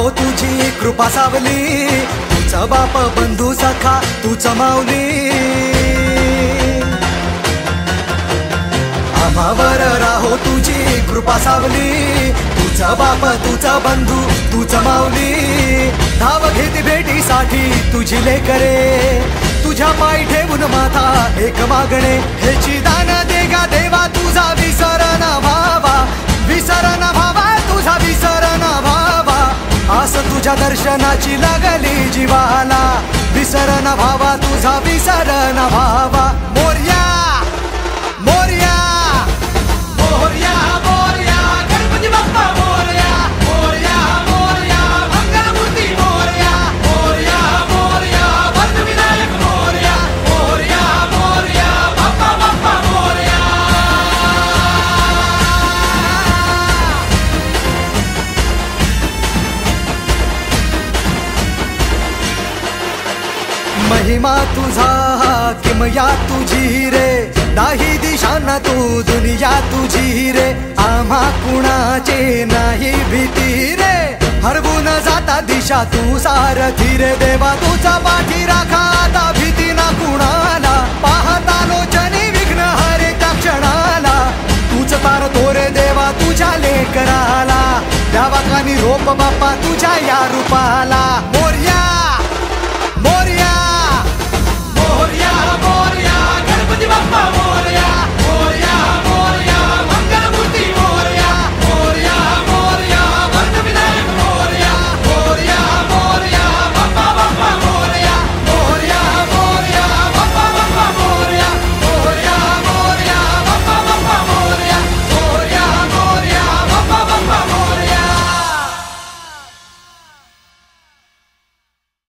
राहो तुझी कृपा सावली, तुझा बाप बंधू सखा तूच माऊली. आम्हावर राहो तुझी कृपा सावली, तुझा बाप तुझा बंधू तूच माऊली. धाव घेती भेटीसाठी तुझी लेकरे, तुझ्या पायी ठेवून माथा एक मागणे. हेची दान दे गा देवा तुझा विसर न भावा, विसर न भावा तुझा विसर न भावा. आस तुझ्या दर्शनाची लागली जीवाला, विसर न भावा तुझा विसर न भावा. मोरया मोरया मोरया मोरया गणपती बाप्पा मोरया, मोरया मोरया मंगलमूर्ती मोरया, मोरया मोरया वरदविनायक मोरया, मोरया मोरया बाप्पा बाप्पा मोरया. महिमा तुझा किमया तुझी रे, दाही दिशांना तू दुनिया तुझी रे. आम्हा कुणाचे नाही भीती रे, हरवून जाता दिशा तू सारथी रे. देवा तुझा पाठी राखा आता भीती ना कुणाला, पाहता लोचनी विघ्न हरे त्या क्षणाला. तूच तार तोरे देवा तुझ्या लेकराला, द्यावा कानी रोप बाप्पा तुझ्या या रूपाला. मोरया